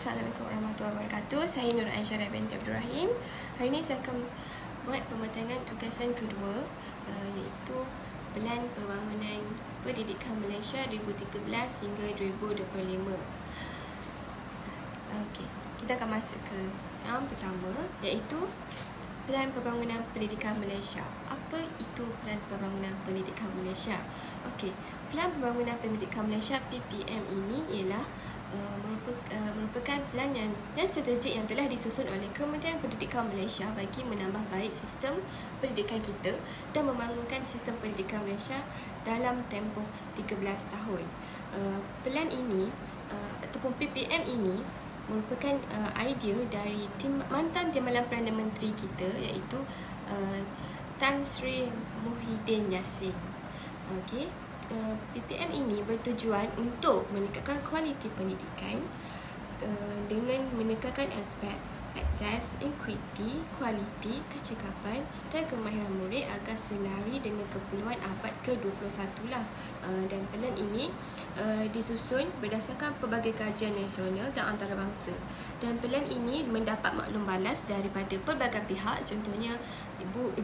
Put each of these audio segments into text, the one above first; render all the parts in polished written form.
Assalamualaikum warahmatullahi wabarakatuh. Saya Nur Aisyah binti Abdul Rahim. Hari ini saya akan buat pematangan tugasan kedua, iaitu Pelan Pembangunan Pendidikan Malaysia 2013 hingga 2025. Okey, kita akan masuk ke yang pertama, iaitu Pelan Pembangunan Pendidikan Malaysia. Apa itu Pelan Pembangunan Pendidikan Malaysia? Okey, Pelan Pembangunan Pendidikan Malaysia PPM ini ialah merupakan pelan dan strategi yang telah disusun oleh Kementerian Pendidikan Malaysia bagi menambah baik sistem pendidikan kita dan membangunkan sistem pendidikan Malaysia dalam tempoh 13 tahun. Pelan ini ataupun PPM ini merupakan idea dari mantan Timbalan Perdana Menteri kita, iaitu Tan Sri Muhyiddin Yassin. Okey, PPM ini bertujuan untuk meningkatkan kualiti pendidikan dengan menekankan aspek akses, equity, kualiti, kecekapan dan kemahiran murid agar selari dengan keperluan abad ke-21 lah. Dan pelan ini disusun berdasarkan pelbagai kajian nasional dan antarabangsa. Dan pelan ini mendapat maklum balas daripada pelbagai pihak, contohnya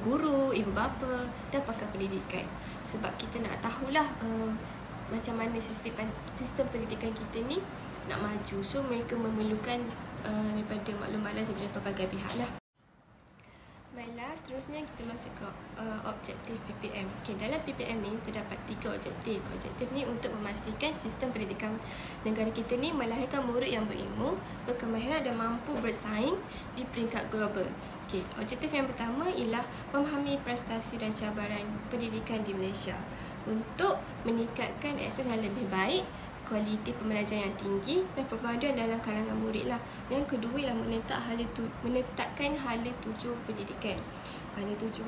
guru, ibu bapa dan pakar pendidikan. Sebab kita nak tahulah macam mana sistem pendidikan kita ni nak maju. So mereka memerlukan daripada maklum balas daripada pelbagai pihak lah. Baiklah, seterusnya kita masuk ke objektif PPM. Okay, dalam PPM ni terdapat 3 objektif. Objektif ni untuk memastikan sistem pendidikan negara kita ni melahirkan murid yang berilmu, berkemahiran dan mampu bersaing di peringkat global. Okay, objektif yang pertama ialah memahami prestasi dan cabaran pendidikan di Malaysia untuk meningkatkan akses yang lebih baik, kualiti pembelajaran yang tinggi dan perpaduan dalam kalangan murid lah. Yang kedua ialah menetapkan hala tuju pendidikan. Hala tuju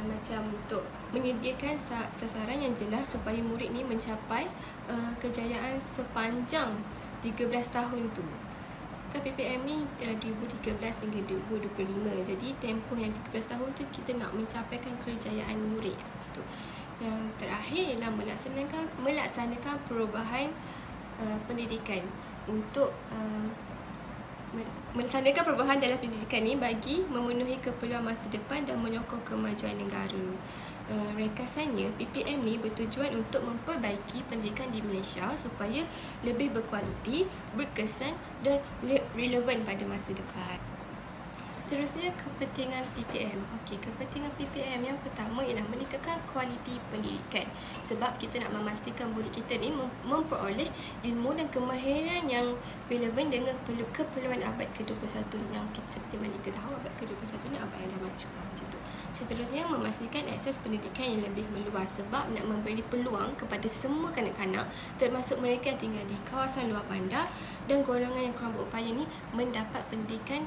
macam untuk menyediakan sasaran yang jelas supaya murid ni mencapai kejayaan sepanjang 13 tahun tu. Kan PPM ni 2013 hingga 2025. Jadi tempoh yang 13 tahun tu kita nak mencapaikan kejayaan murid. Macam tu. Yang terakhir ialah melaksanakan perubahan pendidikan untuk melaksanakan perubahan dalam pendidikan ni bagi memenuhi keperluan masa depan dan menyokong kemajuan negara. Ringkasannya, PPM ni bertujuan untuk memperbaiki pendidikan di Malaysia supaya lebih berkualiti, berkesan dan relevan pada masa depan. Seterusnya, kepentingan PPM. Okey, kepentingan PPM yang pertama ialah meningkatkan kualiti pendidikan. Sebab kita nak memastikan murid kita ni memperoleh ilmu dan kemahiran yang relevan dengan keperluan abad ke-21 yang seperti mana kita tahu abad ke-21 ni abad yang dah maju lah, macam tu. Seterusnya, memastikan akses pendidikan yang lebih meluas sebab nak memberi peluang kepada semua kanak-kanak termasuk mereka yang tinggal di kawasan luar bandar dan golongan yang kurang berupaya ni mendapat pendidikan,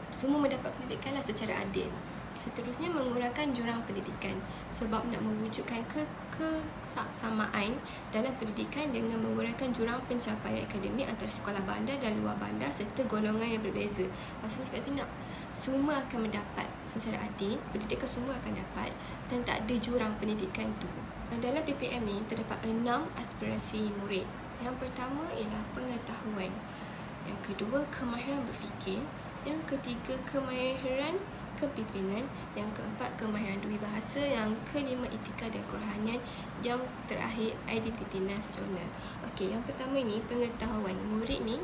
semua mendapat pendidikan lah secara adil. Seterusnya, mengurangkan jurang pendidikan sebab nak mewujudkan kesamaan dalam pendidikan dengan mengurangkan jurang pencapaian akademik antara sekolah bandar dan luar bandar serta golongan yang berbeza. Maksudnya kat sini nak semua akan mendapat secara adil, pendidikan semua akan dapat dan tak ada jurang pendidikan tu. Dalam PPM ni terdapat 6 aspirasi murid. Yang pertama ialah pengetahuan. Yang kedua, kemahiran berfikir. Yang ketiga, kemahiran kepimpinan. Yang keempat, kemahiran dua bahasa. Yang kelima, etika dan kerohanian. Yang terakhir, identiti nasional. Okey, yang pertama ni pengetahuan. Murid ni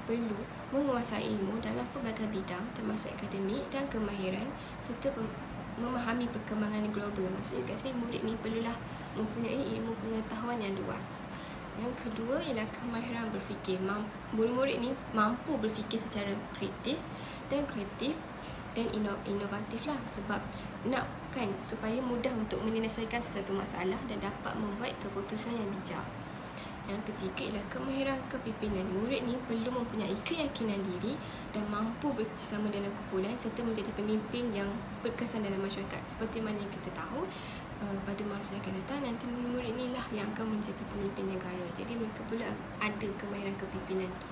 perlu menguasai ilmu dalam pelbagai bidang termasuk akademik dan kemahiran serta memahami perkembangan global. Maksudnya kat sini murid ni perlulah mempunyai ilmu pengetahuan yang luas. Yang kedua ialah kemahiran berfikir. Murid-murid ni mampu berfikir secara kritis dan kreatif dan inovatif lah, sebab nak kan supaya mudah untuk menyelesaikan sesuatu masalah dan dapat membuat keputusan yang bijak. Yang ketiga ialah kemahiran kepimpinan. Murid ni perlu mempunyai keyakinan diri dan mampu bekerjasama dalam kumpulan serta menjadi pemimpin yang berkesan dalam masyarakat. Seperti mana yang kita tahu, pada masa yang akan datang nanti murid ni lah yang akan menjadi pemimpin negara. Jadi mereka perlu ada kemahiran kepimpinan tu.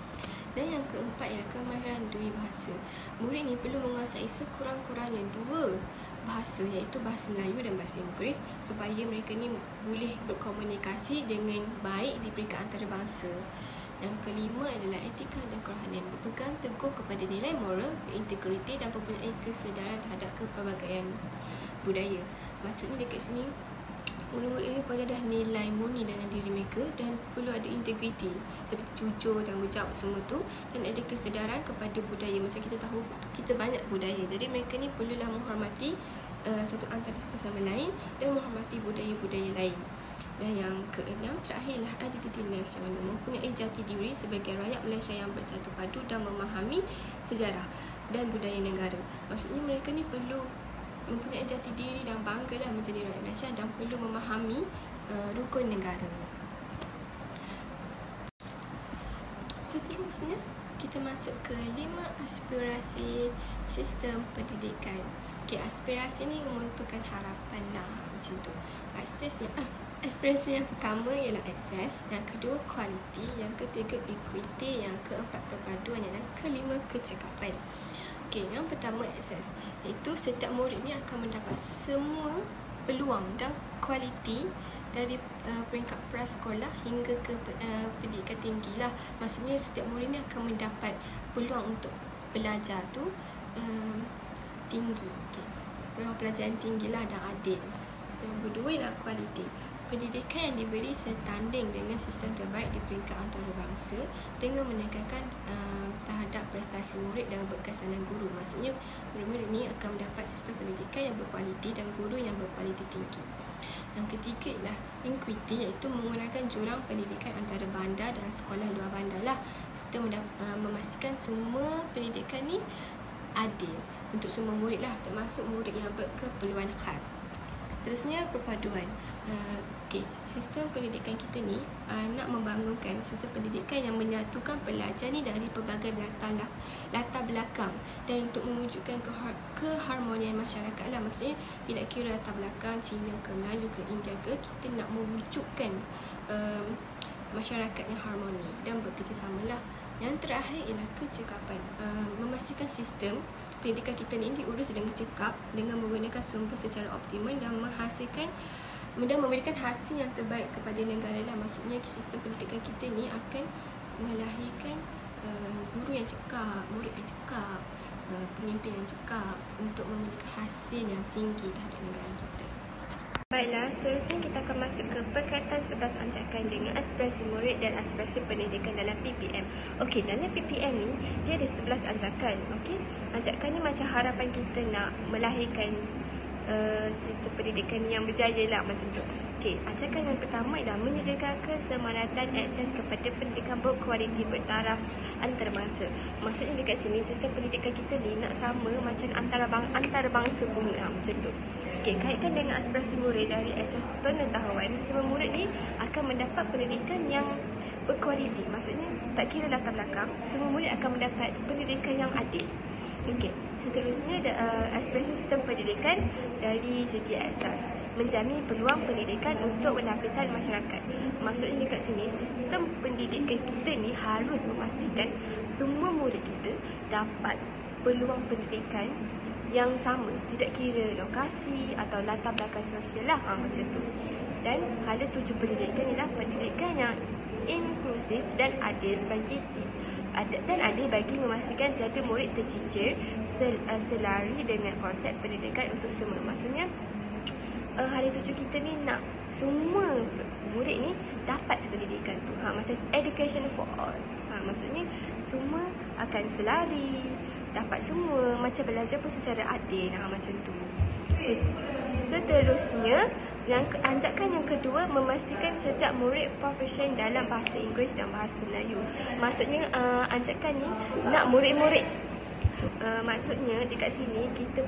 Dan yang keempat ialah kemahiran dua bahasa. Murid ni perlu menguasai sekurang-kurangnya 2 bahasa, iaitu bahasa Melayu dan bahasa Inggeris, supaya mereka ni boleh berkomunikasi dengan baik di peringkat antarabangsa. Yang kelima adalah etika dan kerohanian, berpegang teguh kepada nilai moral, integriti dan mempunyai kesedaran terhadap kepelbagaian budaya. Maksudnya dekat sini, murid-murid ini pada dah nilai murni dalam diri mereka dan perlu ada integriti seperti jujur, tanggungjawab semua tu, dan ada kesedaran kepada budaya. Masa kita tahu kita banyak budaya, jadi mereka ni perlulah menghormati satu antara satu sama lain dan menghormati budaya-budaya lain. Dan yang keenam terakhirlah identiti nasional, mempunyai jati diri sebagai rakyat Malaysia yang bersatu padu dan memahami sejarah dan budaya negara. Maksudnya mereka ni perlu mempunyai jati diri dan banggalah menjadi rakyat Malaysia dan perlu memahami rukun negara. Seterusnya kita masuk ke 5 aspirasi sistem pendidikan. Aspirasi ni merupakan harapan lah, macam tu. Aspirasi yang pertama ialah akses, yang kedua kualiti, yang ketiga equity, yang keempat perpaduan, yang kelima kecekapan. Yang pertama akses, iaitu setiap murid ni akan mendapat semua peluang dan kualiti dari peringkat prasekolah hingga ke pendidikan tinggi lah. Maksudnya setiap murid ni akan mendapat peluang untuk belajar tu tinggi, peluang pelajaran tinggi lah dan adil. Yang kedua ialah kualiti, pendidikan yang diberi setanding dengan sistem terbaik di peringkat antarabangsa dengan menekankan terhadap prestasi murid dan berkesanan guru. Maksudnya murid-murid ni akan mendapat sistem pendidikan yang berkualiti dan guru yang berkualiti tinggi. Yang ketiga ialah equity, iaitu mengurangkan jurang pendidikan antara bandar dan sekolah luar bandar lah, serta memastikan semua pendidikan ni adil untuk semua murid lah, termasuk murid yang berkeperluan khas. Seterusnya perpaduan. Sistem pendidikan kita ni nak membangunkan sistem pendidikan yang menyatukan pelajar ni dari pelbagai latar belakang dan untuk mewujudkan keharmonian masyarakat lah. Maksudnya tidak kira latar belakang Cina ke Melayu ke India ke, kita nak mewujudkan masyarakat yang harmoni dan bekerjasama lah. Yang terakhir ialah kecekapan, memastikan sistem pendidikan kita ni diurus dengan cekap dengan menggunakan sumber secara optimal dan menghasilkan dan memberikan hasil yang terbaik kepada negara lah. Maksudnya sistem pendidikan kita ni akan melahirkan guru yang cekap, murid yang cekap, pemimpin yang cekap untuk memiliki hasil yang tinggi terhadap negara kita. Baiklah, seterusnya kita akan masuk ke perkaitan 11 anjakan dengan aspirasi murid dan aspirasi pendidikan dalam PPM. Dalam PPM ni dia ada 11 anjakan. Anjakan ni macam harapan kita nak melahirkan sistem pendidikan yang berjaya lah, macam tu. Anjakan yang pertama ialah menyediakan kesemaratan akses kepada pendidikan berkualiti bertaraf antarabangsa. Maksudnya dekat sini sistem pendidikan kita ni nak sama macam antarabangsa punya, macam tu. Kaitkan dengan aspirasi murid dari asas pengetahuan, semua murid ni akan mendapat pendidikan yang berkualiti. Maksudnya tak kira latar belakang, semua murid akan mendapat pendidikan yang adil. Seterusnya aspirasi sistem pendidikan dari segi asas, menjamin peluang pendidikan untuk lapisan masyarakat. Maksudnya dekat sini sistem pendidikan kita ni harus memastikan semua murid kita dapat peluang pendidikan yang sama, tidak kira lokasi atau latar belakang sosial lah, macam tu. Dan hala tuju pendidikan ialah pendidikan yang inklusif dan adil bagi memastikan tiada murid tercicir selari dengan konsep pendidikan untuk semua. Maksudnya hala tuju kita ni nak semua murid ni dapat pendidikan tu, macam education for all. Maksudnya semua akan selari, dapat semua, macam belajar pun secara adil, macam tu. Seterusnya, anjakan yang kedua, memastikan setiap murid profesion dalam bahasa Inggeris dan bahasa Melayu. Maksudnya anjakan ni nak murid-murid, maksudnya dekat sini kita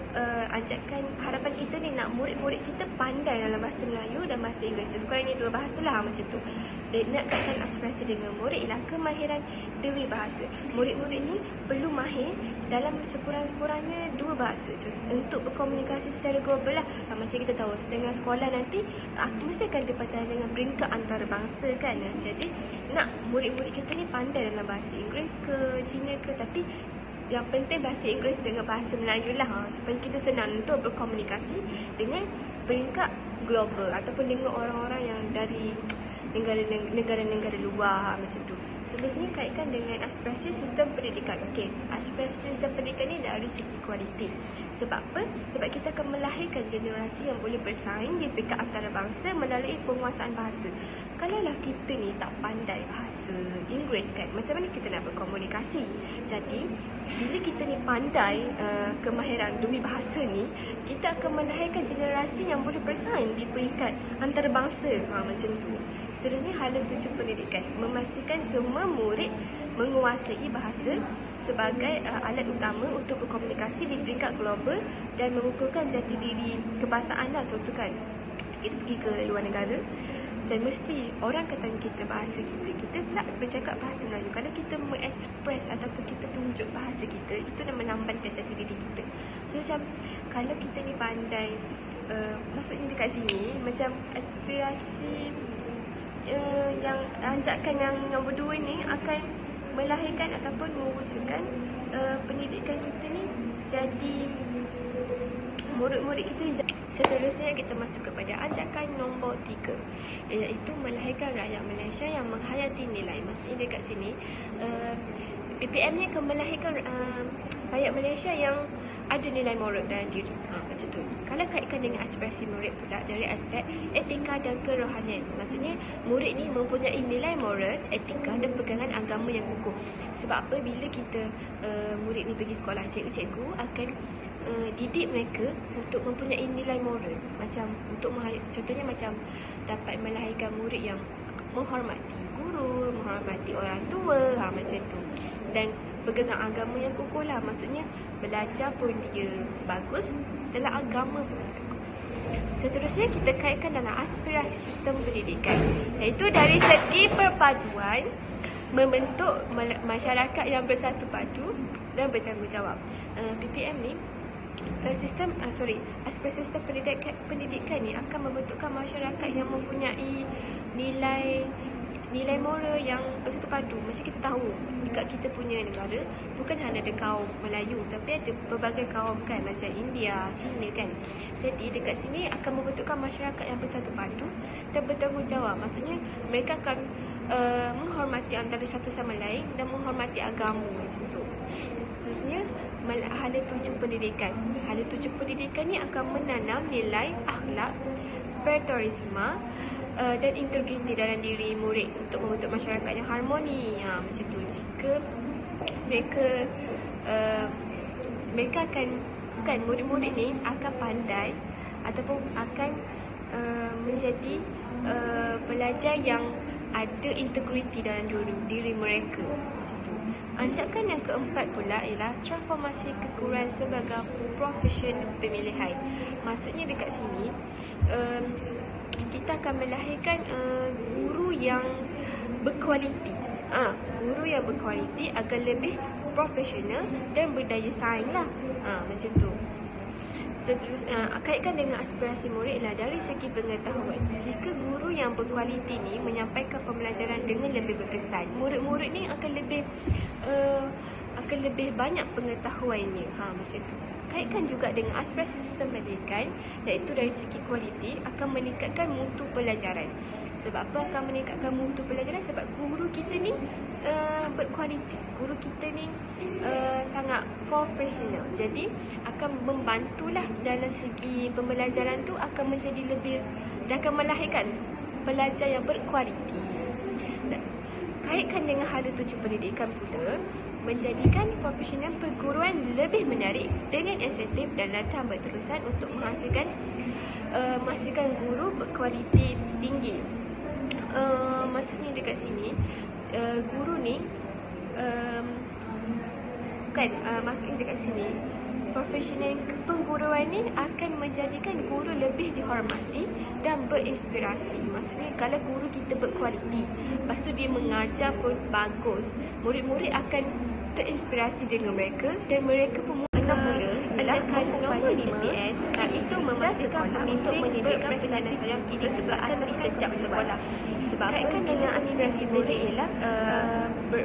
anjakan, harapan kita ni nak murid-murid kita pandai dalam bahasa Melayu dan bahasa Inggeris, sekurangnya 2 bahasa lah, macam tu. Dan nak kaitkan aspirasi dengan murid ialah kemahiran dua bahasa. Murid-murid ni perlu mahir dalam sekurang-kurangnya 2 bahasa untuk berkomunikasi secara global lah. Macam kita tahu setengah sekolah nanti mesti akan terpandai dengan peringkat antarabangsa kan. Jadi nak murid-murid kita ni pandai dalam bahasa Inggeris ke Cina ke, tapi yang penting bahasa Inggeris dengan bahasa Melayu lah, supaya kita senang untuk berkomunikasi dengan peringkat global ataupun dengan orang-orang yang dari negara-negara luar macam tu. Seterusnya kaitkan dengan aspirasi sistem pendidikan. Okey, aspirasi sistem pendidikan ni dari segi kualiti. Sebab apa? Sebab kita akan melahirkan generasi yang boleh bersaing di peringkat antarabangsa melalui penguasaan bahasa. Kalaulah kita ni tak pandai bahasa Inggeris kan, macam mana kita nak berkomunikasi? Jadi, bila kita ni pandai kemahiran dua bahasa ni, kita akan melahirkan generasi yang boleh bersaing di peringkat antarabangsa. Macam tu. Seterusnya, hala tuju pendidikan. Memastikan semua murid menguasai bahasa sebagai alat utama untuk berkomunikasi di peringkat global dan mengukuhkan jati diri kebahasaan lah. Contoh kan, kita pergi ke luar negara dan mesti orang akan tanya kita bahasa kita pula bercakap bahasa Melayu. Kalau kita mengekspres ataupun kita tunjuk bahasa kita, itu nak menambankan jati diri kita. So macam kalau kita ni pandai, maksudnya dekat sini macam aspirasi yang anjakan yang berdua ni akan melahirkan ataupun mewujudkan pendidikan kita ni jadi murid-murid kita ni. Seterusnya kita masuk kepada anjakan nombor 3, iaitu melahirkan rakyat Malaysia yang menghayati nilai. Maksudnya dekat sini PPM ni akan melahirkan rakyat Malaysia yang ada nilai moral dalam diri. Macam tu. Kalau kaitkan dengan aspirasi murid pula dari aspek etika dan kerohanian. Maksudnya murid ni mempunyai nilai moral, etika dan pegangan agama yang kukuh. Sebab apa? Bila kita murid ni pergi sekolah, cikgu-cikgu akan didik mereka untuk mempunyai nilai moral. Macam untuk contohnya macam dapat melahirkan murid yang menghormati guru, menghormati orang tua, macam tu. Dan pegangan agama yang kukuh lah. Maksudnya belajar pun dia bagus, dalam agama pun bagus. Seterusnya kita kaitkan dalam aspirasi sistem pendidikan, iaitu dari segi perpaduan membentuk masyarakat yang bersatu padu dan bertanggungjawab. PPM ni aspirasi sistem pendidikan ni akan membentukkan masyarakat yang mempunyai nilai moral yang bersatu padu. Macam kita tahu dekat kita punya negara bukan hanya ada kaum Melayu, tapi ada pelbagai kaum kan, macam India, China kan. Jadi dekat sini akan membentukkan masyarakat yang bersatu padu dan bertanggungjawab. Maksudnya mereka akan menghormati antara satu sama lain dan menghormati agama macam tu. Seterusnya, hala tuju pendidikan. Hala tuju pendidikan ni akan menanam nilai akhlak, patriotisme dan integriti dalam diri murid untuk membentuk masyarakat yang harmoni. Macam tu. Jika mereka akan, bukan, murid-murid ni akan pandai ataupun akan menjadi pelajar yang ada integriti dalam diri mereka. Macam tu. Anjakan yang keempat pula ialah transformasi kekurangan sebagai profesion pemilihan. Maksudnya dekat sini kita akan melahirkan guru yang berkualiti. Guru yang berkualiti agar lebih profesional dan berdaya saing lah. Macam tu. Seterusnya, kaitkan dengan aspirasi murid lah dari segi pengetahuan. Jika guru yang berkualiti ni menyampaikan pembelajaran dengan lebih berkesan, murid-murid ni akan lebih banyak pengetahuannya. Macam tu. Kaitkan juga dengan aspirasi sistem pendidikan, iaitu dari segi kualiti akan meningkatkan mutu pelajaran. Sebab apa akan meningkatkan mutu pelajaran? Sebab guru kita ni berkualiti. Guru kita ni sangat profesional. Jadi akan membantulah dalam segi pembelajaran tu akan menjadi lebih, dan akan melahirkan pelajar yang berkualiti. Kaitkan dengan hala tuju pendidikan pula, menjadikan profesional perguruan lebih menarik dengan insentif dan latihan berterusan untuk menghasilkan guru berkualiti tinggi. Maksudnya dekat sini guru ni maksudnya dekat sini profesional pengguruan ni akan menjadikan guru lebih dihormati dan berinspirasi. Maksudnya kalau guru kita berkualiti, lepas tu dia mengajar pun bagus, murid-murid akan terinspirasi dengan mereka dan mereka pun pula anjakan nombor 5 itu memastikan pemimpin untuk menyediakan pendidikan yang tinggi sebab akan setiap sekolah. Sebab kaitkan dengan aspirasi murid ialah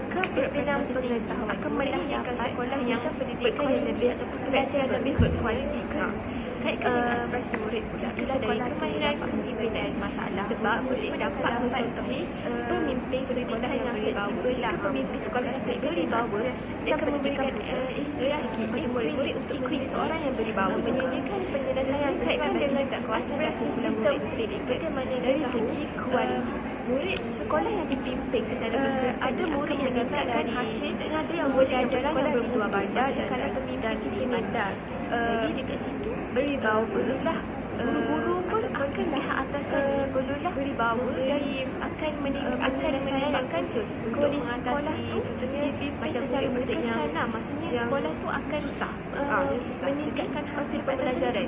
kepimpinan pengetahuan akan melahirkan sekolah yang pendidikan yang lebih fleksibel, lebih berkualiti. Kaitkan dengan aspirasi murid pula ialah dari kemahiran kepimpinan masalah. Sebab murid dapat mencontohi pemimpin sekolah yang fleksibel. Jika pemimpin sekolah kita berwibawa, dia akan memberikan inspirasi kepada murid-murid untuk menjadi seorang yang berwibawa. Menyediakan penyelesaian kaitkan dengan aspirasi sistem pendidikan. Bagaimana dari segi kualiti, murid sekolah yang dipimpin secara berkesan ada murid yang meningkatkan hasil dan ada yang pembelajaran yang berbuah bandar dan kalau pemimpin kita bandar. Jadi dekat situ berwibawa perlulah guru-guru pun akan lihat atasan perlulah berwibawa dan akan meningkatkan sayangkan kualiti sekolah tu. Contohnya macam secara berkesan lah, maksudnya sekolah tu akan susah meningkatkan hasil pembelajaran,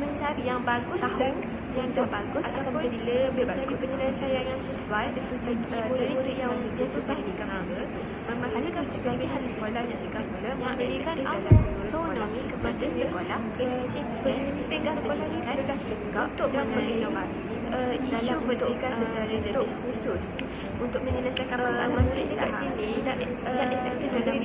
mencari yang bagus dan yang dah bagus akan menjadi lebih bagus, mencari penyelesaian yang sesuai bagi murid-murid yang susah di kampus. Memastikan juga pihak sekolah yang juga mula memberikan autonomi kepada sekolah. Pemimpin sekolah ni dah cekap untuk menginovasi isu pendidikan secara lebih khusus untuk menyelesaikan masalah murid dekat sini tidak efektif dalam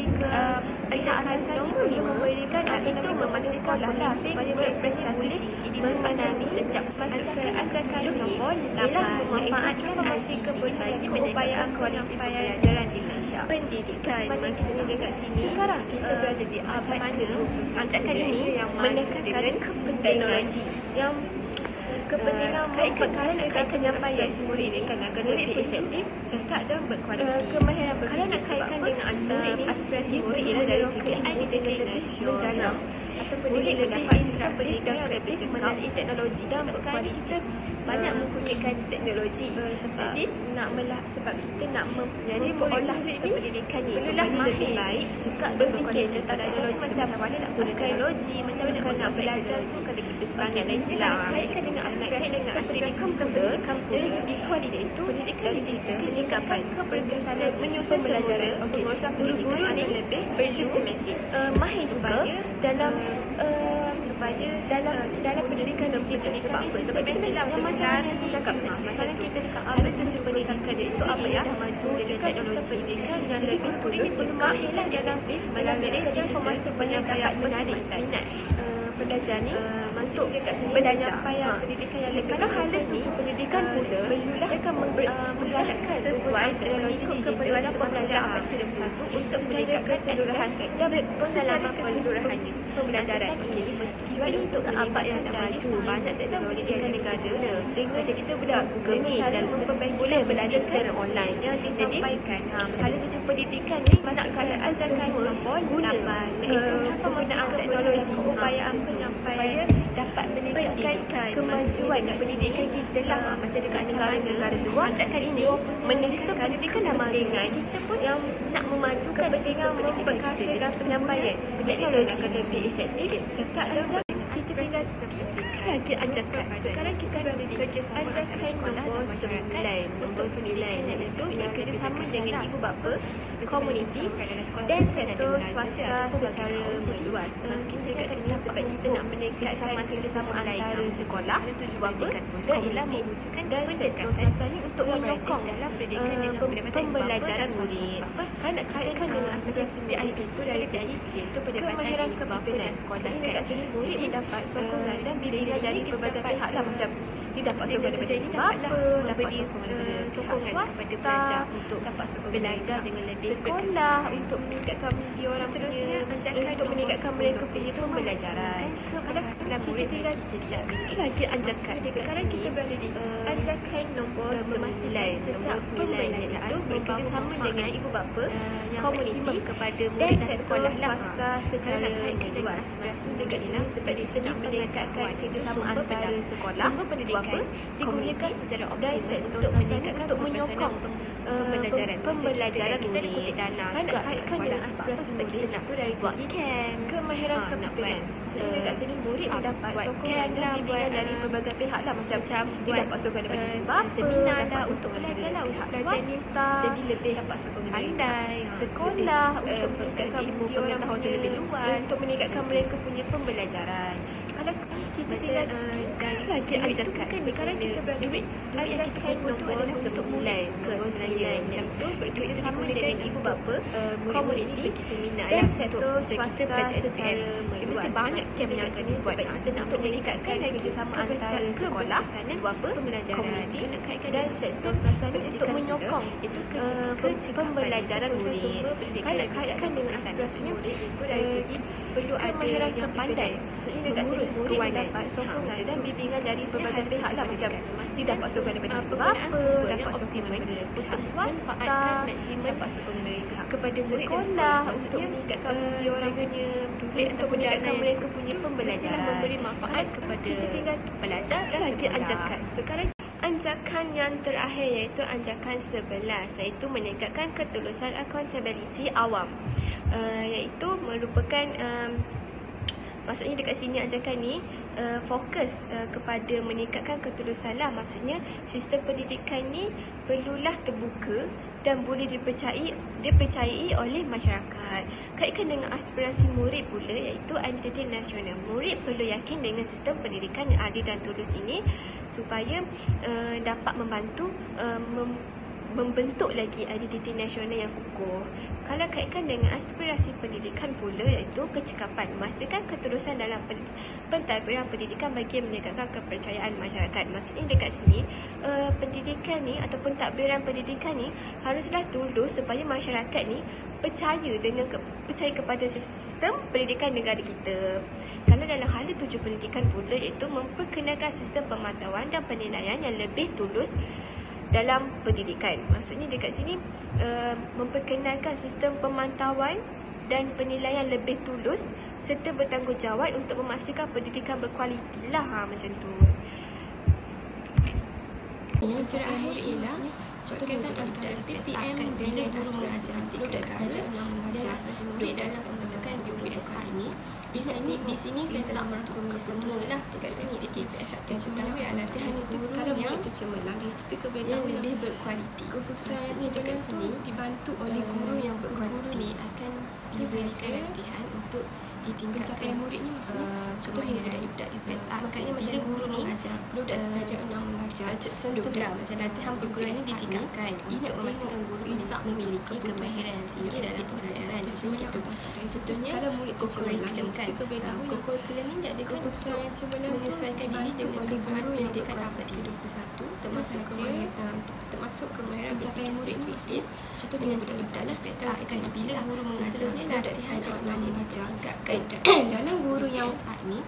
ajakan nombor 5 memberikan itu memastikan pula supaya berprestasi mengenai setiap masuk ke ajakan nombor 8 memanfaatkan informasi bagi keupayaan kualiti pembelajaran di Malaysia. Pendidikan maksudnya dekat sini sekarang kita berada di abad ke-21. Ajakan ini menekankan teknologi yang kepentingan kaitkan penyampaian murid ini kan agar lebih efektif, cekap dan berkualiti. Kemahiran berfikir. Kalau nak kaitkan dengan aspirasi murid ialah dari segi dengan lebih mendalam ataupun murid mendapat sistem pendidikan yang lebih melalui teknologi dan berkualiti. Kita banyak menggunakan teknologi. Jadi nak sebab kita nak mengolah sistem pendidikan ni supaya lebih baik, cekap dan berfikir tentang teknologi macam mana nak guna teknologi, macam mana nak belajar tu kan lebih bersemangat dan hilang. Kaitkan dengan aspirasi pendidikan pula dari segi kualiti itu pendidikan digital kejikapan keberkesanan menyusun pembelajaran pengurusan guru-guru ni lebih bersistematik mahir juga dalam dalam pendidikan digital. Sebab apa? Sebab kita bilang macam saya cakap macam kita dekat abad tujuh pendidikan itu apa yang dah maju dengan teknologi pendidikan yang jadi guru ni perlu mahir lah dalam melalui informasi penyampaian menarik minat pelajar ni untuk penyampaian pendidikan yang lebih. Kalau hasil tujuh pendidikan pula dia akan menggalakkan sesuai teknologi digital dan pembelajaran abad ke-21 untuk meningkatkan keseluruhan dan pengalaman keseluruhan pembelajaran ini tujuan untuk ke abad yang dah maju banyak teknologi yang negara dengan kita boleh Google Meet dan boleh belajar secara online yang disampaikan. Kalau tujuh pendidikan ni nak kalau ajarkan guna iaitu penggunaan teknologi keupayaan penyampaian dapat meningkatkan kemajuan pendidikan kita lah macam dekat negara-negara luar. Ajakan ini meningkatkan pendidikan dan maju. Kita pun yang nak memajukan sistem pendidikan kita dan penyampaian teknologi akan lebih efektif. Cakap dan kita lagi ajakan. Sekarang kita berada di ajakan nombor 9 untuk 9 iaitu yang kerjasama dengan ibu bapa, komuniti dan sektor swasta secara meluas. Kita kat sini sebab kita nak meningkatkan kerjasama antara sekolah, ibu bapa, komuniti dan sektor swasta ni untuk menyokong pembelajaran murid. Kan nak kaitkan dengan aspirasi PIP itu dari segi kemahiran kepimpinan sekolah. Jadi kat sini murid mendapat sokongan dan bimbingan dari berbagai pihak lah macam dia dapat sokongan daripada ibu bapa, dapat sokongan kepada pelajar untuk dapat belajar dengan lebih sekolah untuk meningkatkan dia orang seterusnya untuk meningkatkan mereka punya pembelajaran. Kalau kita tinggal lagi ajakan. Sekarang kita berada di ajakan nombor 9. Nombor 9 iaitu bekerjasama dengan ibu bapa, komuniti kepada murid dan sekolah swasta secara luas. Maksud dekat sini seperti sedang meningkatkan kerjasama antara sekolah, bapa, digunakan secara optimal untuk meningkatkan untuk menyokong pembelajaran kita dikutip dana juga kaitkan dengan aspirasi murid itu dari segi kemahiran kepimpinan. Jadi dekat sini murid mendapat sokongan dan bimbingan dari berbagai pihak lah macam dia dapat sokongan daripada ibu bapa, seminar lah untuk belajar lah untuk belajar swasta, jadi lebih dapat sokongan pandai sekolah untuk meningkatkan ilmu pengetahuan lebih luas untuk meningkatkan mereka punya pembelajaran. kalau kita tinggal lagi ajakan sekarang kita berada duit yang kita kumpul tu adalah untuk mulai ke sebenarnya macam tu bekerjasama dengan ibu bapa komuniti dan sektor swasta secara meluas. Mesti banyak yang menyangka ni sebab kita nak meningkatkan kerjasama antara sekolah, ibu bapa, komuniti dan sektor swasta untuk menyokong itu pembelajaran murid. Kalau kaitkan dengan aspirasi murid itu dari segi perlu ada yang pandai, maksudnya dekat sini murid dapat sokongan dan bimbingan dari pelbagai pihak lah, macam mesti dapat sokongan daripada ibu bapa, dapat sokongan daripada pihak swasta, dapat sokongan dari pihak kepada sekolah untuk meningkatkan dia orang punya duit untuk meningkatkan mereka punya pembelajaran, memberi manfaat kepada kita tinggal belajar dan lagi anjakan. Sekarang anjakan yang terakhir iaitu anjakan 11 iaitu meningkatkan ketulusan accountability awam, iaitu merupakan maksudnya dekat sini anjakan ni fokus kepada meningkatkan ketulusan lah. Maksudnya sistem pendidikan ni perlulah terbuka dan boleh dipercayai oleh masyarakat. Kaitkan dengan aspirasi murid pula iaitu identiti nasional. Murid perlu yakin dengan sistem pendidikan yang adil dan tulus ini supaya dapat membantu membentuk lagi identiti nasional yang kukuh. Kalau kaitkan dengan aspirasi pendidikan pula iaitu kecekapan, memastikan ketulusan dalam pentadbiran pendidikan bagi meningkatkan kepercayaan masyarakat. Maksudnya dekat sini pendidikan ni atau pentadbiran pendidikan ni haruslah tulus supaya masyarakat ni percaya kepada sistem pendidikan negara kita. Kalau dalam hala tuju pendidikan pula iaitu memperkenalkan sistem pemantauan dan penilaian yang lebih tulus dalam pendidikan. Maksudnya dekat sini memperkenalkan sistem pemantauan dan penilaian lebih tulus serta bertanggungjawab untuk memastikan pendidikan berkualiti lah, macam tu. Yang terakhir ialah berkaitan antara PPM dengan guru mengajar, produk ajar yang mengajar murid dalam pembentukan UPSR ini. Di sini saya telah merangkumi semualah dekat sini di KPS yang pertama adalah latihan guru kalau murid itu cemerlang, dia itu keberitahuan yang lebih berkualiti. Keputusan dekat sini dibantu oleh guru yang berkualiti. Guru ni akan diberikan latihan untuk ditingkatkan pencapaian murid ni, maksudnya contohnya dari budak UPSR, maknanya macam guru mengajar, budak belajar mengajar, contohlah macam latihan perguruan ini ditingkatkan untuk memastikan guru bisa memiliki kemahiran yang tinggi dalam pengajaran. Contohnya kalau murid tu kurikulum kan, kurikulum ni diadakan untuk menyesuaikan diri dengan guru yang dekat abad ke-21, termasuk kemahiran pencapaian murid ni. Contohnya budak lah akan bila guru mengajar ni latihan mengajar dalam guru yang ni,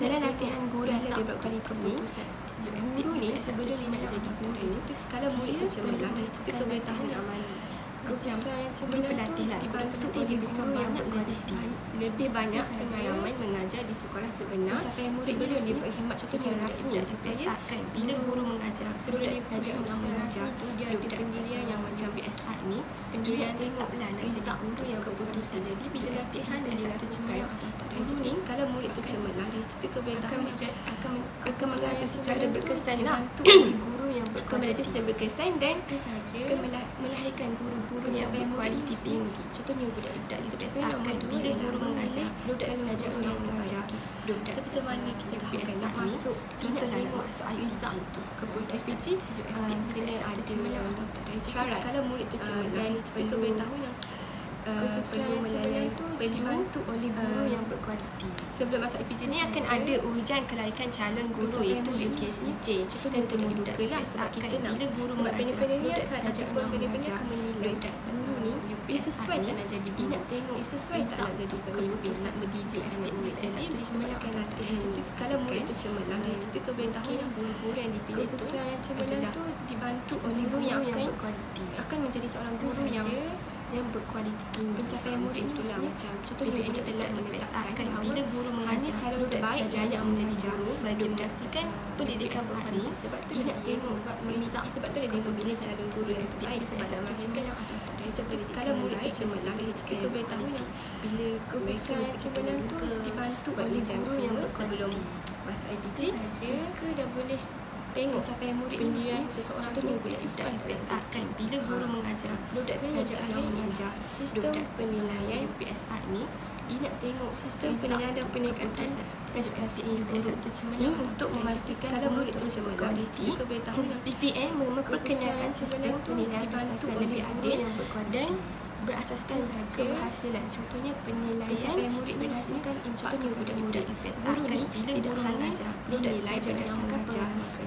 dalam latihan guru yang lebih berkualiti ni, guru ni sebelum dia nak jadi guru, kalau murid tu cemerlang, dari situ keberitahuan yang macam guru pelatih lah, dibantu oleh guru yang berkualiti, lebih banyak pengalaman mengajar di sekolah sebenar sebelum dia berkhidmat secara rasmi UPSR kan. Bila guru mengajar, sebelum dia belajar mengajar tu dia ada pendirian yang macam PSR ni, pendirian tengoklah nak jadi guru yang keputusan. Jadi bila latihan PSR tu cemerlang, guru ni kalau murid tu cemerlang, dari situ keberitahuan akan mengajar secara berkesan lah, bantu oleh guru yang berkualiti secara berkesan dan melahirkan guru-guru yang berkualiti tinggi. Contohnya budak-budak di PSR kan, bila guru mengajar, calon guru yang mengajar budak seperti mana kita tahu nak masuk, contohlah nak masuk IPG tu, keputusan IPG kena ada syarat. Kalau murid tu cemerlang, kita beritahu yang perlu melalui dibantu oleh guru yang berkualiti. Sebelum masuk IPG ni akan ada ujian kelaikan calon guru iaitu UKCJ dan terbuka lah sebab kita nak bila guru mengajar budak ataupun pendidik akan menilai guru ni ia sesuai tak nak jadi guru, nak tengok ia sesuai tak nak jadi keputusan mendidik anak murid. Jadi dicemerlangkan latihan situ. Kalau murid tu cemerlang, dari situ keberitahuan yang guru-guru yang dipilih keputusan yang cemerlang tu dibantu oleh guru yang berkualiti, akan menjadi seorang guru yang berkualiti tinggi. Pencapaian murid ni maksudnya macam contohnya dia telah UPSR kan, bila guru mengajar calon terbaik yang menjadi guru bagi memastikan pendidikan berkualiti. Sebab tu dia nak tengok sebab tu dia memilih calon guru yang terbaik sebab tu cemerlang. Kalau murid tu cemerlang, kita beritahu yang bila keputusan yang cemerlang tu dibantu oleh guru yang sebelum masuk IPG saja ke dah boleh tengok capaian murid pendirian seseorang contohnya budak UPSR kan, bila guru mengajar budak belajar mengajar sistem penilaian UPSR ni, dia nak tengok sistem penilaian dan peningkatan prestasi guru ini untuk memastikan kalau murid itu berkualiti. Juga boleh tahu yang PPM memperkenalkan sistem penilaian prestasi lebih adil dan berasaskan keberhasilan. Contohnya penilaian murid berdasarkan impak kepada murid. Guru ni tidak hanya dinilai berdasarkan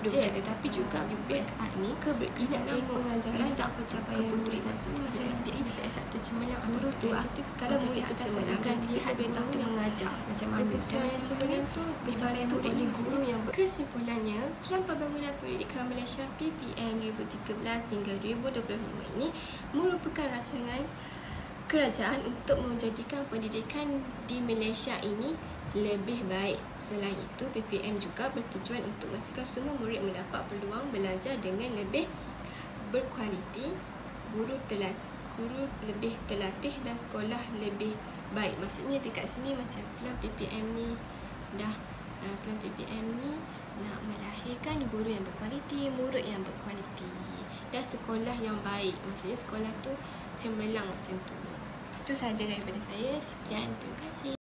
kerja, tetapi juga UPSR ni keberkesanan pengajaran dan pencapaian keputusan. Macam UPS 1 cemerlang guru tu kalau murid tu cemerlang kan kita boleh tahu yang mengajar macam mana macam tu pencapaian murid ni guru yang kesimpulannya Pelan Pembangunan Pendidikan Malaysia PPM 2013 hingga 2025 ini merupakan rancangan kerajaan untuk menjadikan pendidikan di Malaysia ini lebih baik. Selain itu, PPM juga bertujuan untuk memastikan semua murid mendapat peluang belajar dengan lebih berkualiti, guru lebih terlatih dan sekolah lebih baik. Maksudnya dekat sini macam Pelan PPM ni Pelan PPM ni nak melahirkan guru yang berkualiti, murid yang berkualiti dan sekolah yang baik. Maksudnya sekolah tu cemerlang macam tu. Itu sahaja daripada saya. Sekian, terima kasih.